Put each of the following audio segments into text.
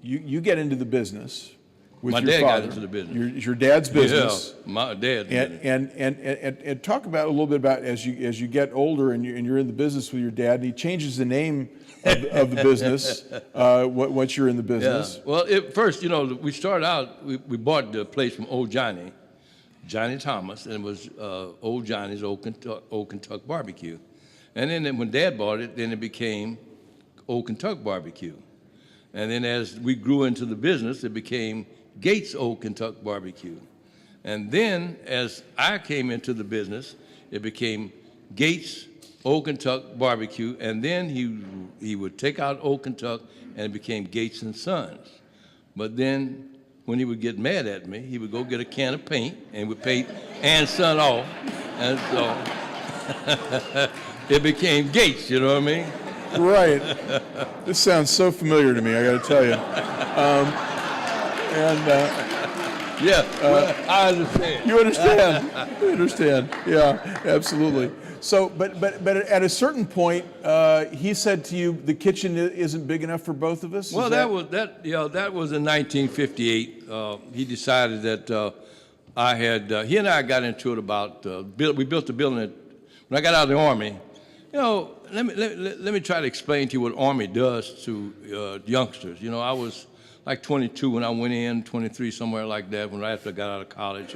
you get into the business with My your dad father. got into the business. Your dad's business. Yeah, my dad. And talk about a little bit about as you get older and you're in the business with your dad, and he changes the name of the business once you're in the business. Yeah. Well, first, we started out. We bought the place from old Johnny Thomas, and it was old Johnny's Old Kentucky Barbecue. And then when Dad bought it, then it became Old Kentucky Barbecue. And then as we grew into the business, it became Gates Old Kentucky Barbecue. And then as I came into the business, it became Gates Old Kentucky Barbecue. And then he would take out Old Kentucky, and it became Gates and Sons. But then when he would get mad at me, he would go get a can of paint and would paint and Son off. And so it became Gates, you know what I mean? Right. This sounds so familiar to me, I got to tell you. I understand. You understand? You understand? Yeah, absolutely. So, but at a certain point, he said to you, the kitchen isn't big enough for both of us? Well, that was in 1958. He decided that he and I got into it about, we built the building when I got out of the Army. Let me try to explain to you what Army does to youngsters. I was like 22 when I went in, 23, somewhere like that, after I got out of college.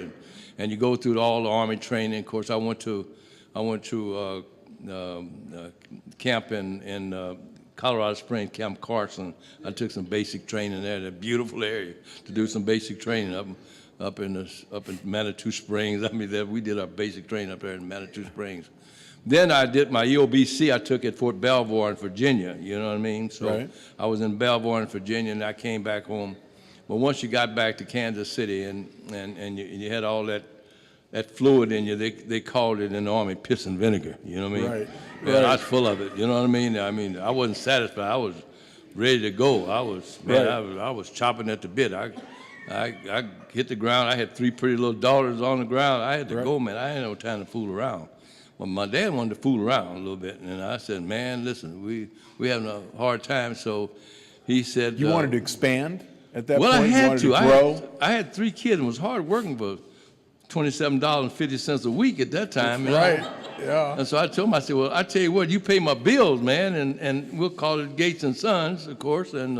And you go through all the Army training. Of course, I went to camp in Colorado Springs, Camp Carson. I took some basic training there. A beautiful area to do some basic training up in Manitou Springs. We did our basic training up there in Manitou Springs. Then I did my EOBC. I took at Fort Belvoir in Virginia. You know what I mean? So right. I was in Belvoir in Virginia, and I came back home. But once you got back to Kansas City and you had all that fluid in you, they called it in the Army piss and vinegar. You know what I mean? Right. Yeah, right. I was full of it. You know what I mean? I wasn't satisfied. I was ready to go. I was chopping at the bit. I hit the ground. I had 3 pretty little daughters on the ground. I had to go, man. I had no time to fool around. Well, my dad wanted to fool around a little bit, and I said, man, listen, we having a hard time. So he said, you wanted to expand at that point? Well, I had to. Grow? I had 3 kids and was hard working for $27.50 a week at that time. Right. Yeah. And so I told him, I said, well, I tell you what, you pay my bills, man, and we'll call it Gates and Sons, of course, and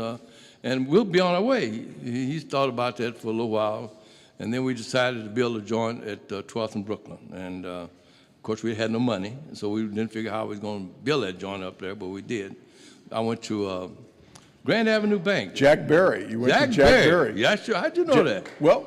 we'll be on our way. He's thought about that for a little while, and then we decided to build a joint at 12th and Brooklyn, and of course we had no money, so we didn't figure how we was going to build that joint up there, but we did. I went to Grand Avenue Bank. Jack Berry. You went to Jack Berry. Yeah, sure. How'd you know that? Well,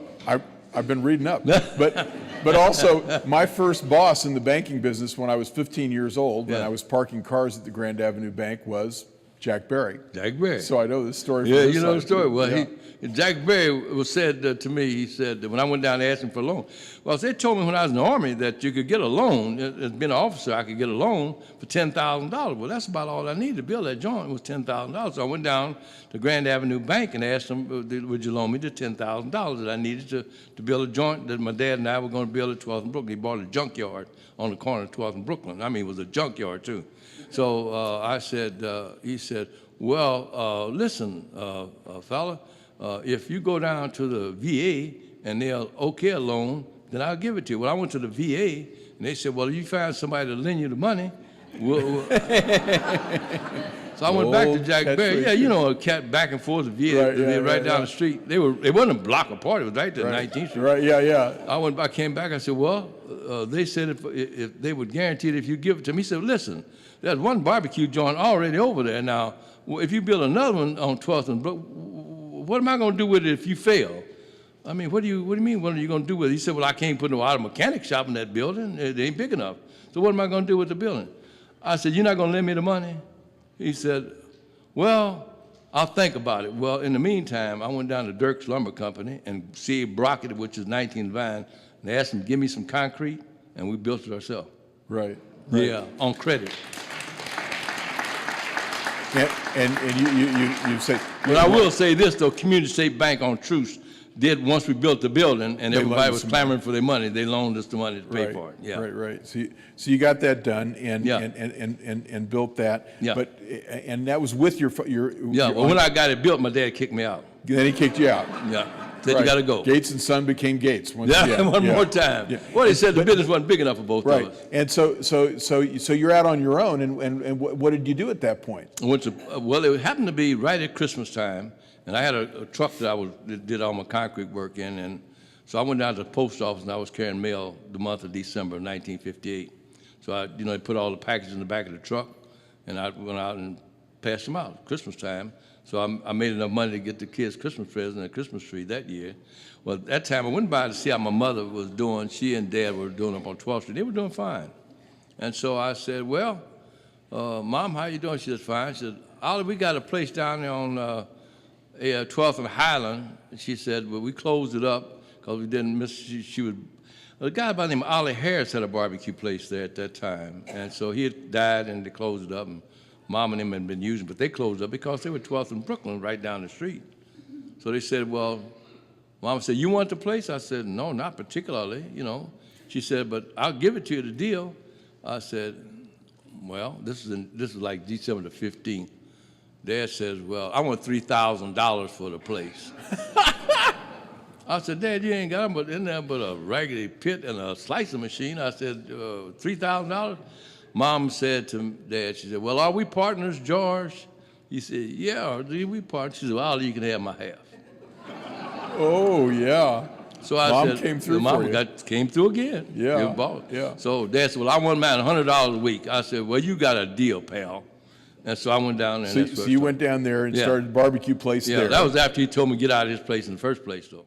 I've been reading up, but also my first boss in the banking business when I was 15 years old, when I was parking cars at the Grand Avenue Bank, was Jack Berry. Jack Berry. So I know this story. Yeah, you know the story. Well, Jack Berry was said to me. He said that when I went down to ask him for a loan. Well, they told me when I was in the Army that you could get a loan. As being an officer, I could get a loan for $10,000. Well, that's about all I needed to build that joint was $10,000. So I went down to Grand Avenue Bank and asked them, would you loan me the $10,000 that I needed to build a joint that my dad and I were going to build at 12th and Brooklyn. He bought a junkyard on the corner of 12th and Brooklyn. I mean, it was a junkyard too. So I said, he said, well, listen, fella, if you go down to the VA and they'll okay a loan, then I'll give it to you. Well, I went to the VA and they said, well, if you find somebody to lend you the money, we'll So I went back to Jack Berry. Yeah, you know, a cat back and forth, the VA, right down the street. They wasn't a block apart. It was right there, 19th Street. Right, yeah. I came back. I said, well, they said if they would guarantee it if you give it to me. He said, listen, there's one barbecue joint already over there. Now, if you build another one on 12th and Brook, what am I going to do with it if you fail? I mean, what do you mean? What are you going to do with it? He said, well, I can't put no auto mechanic shop in that building. It ain't big enough. So what am I going to do with the building? I said, you're not going to lend me the money? He said, well, I'll think about it. Well, in the meantime, I went down to Dirk's Lumber Company and C.A. Brockett, which is 19 Vine, and asked him to give me some concrete, and we built it ourselves. Right. Yeah, on credit. And you say. But I will say this, though, Community State Bank on Truce did once we built the building, and They everybody loaned was some clamoring for their money. They loaned us the money to pay Right, for it. Yeah. right. So you got that done and Yeah. and built that. Yeah. But and that was with your Yeah, well, when I got it built, my dad kicked me out. then he kicked you out. Yeah, said Right. you got to go. Gates and Son became Gates. Once- One more time. Yeah. Well, he said the business wasn't big enough for both Right. of us. And so you're out on your own, and what did you do at that point? I went to, well, it happened to be right at Christmas time, and I had a truck that did all my concrete work in, and so I went down to the post office and I was carrying mail the month of December of 1958. So I put all the packages in the back of the truck, and I went out and passed them out Christmas time. So I made enough money to get the kids Christmas present and a Christmas tree that year. Well, that time I went by to see how my mother was doing. She and Dad were doing up on 12th Street. They were doing fine. And so I said, well, Mom, how you doing? She said, fine. She said, Ollie, we got a place down there on 12th and Highland. And she said, well, we closed it up because we didn't miss, she would, a guy by the name of Ollie Harris had a barbecue place there at that time. And so he had died and they closed it up. And Mom and him had been using, but they closed up because they were 12th and Brooklyn, right down the street. So they said, well, Mom said, you want the place? I said, no, not particularly, She said, but I'll give it to you, the deal. I said, well, this is like December the 15th. Dad says, well, I want $3,000 for the place. I said, Dad, you ain't got in there but a raggedy pit and a slicing machine. I said, $3,000? Mom said to Dad, she said, well, are we partners, George? He said, yeah, we partners. She said, well, you can have my half. Oh, yeah. So I Mom said, came through Mom for you. came through again. Yeah, Bought. yeah. So Dad said, well, I want mine $100 a week. I said, well, you got a deal, pal. And so I went down there. So you went down there and started a barbecue place there. Yeah, that was after he told me to get out of his place in the first place, though.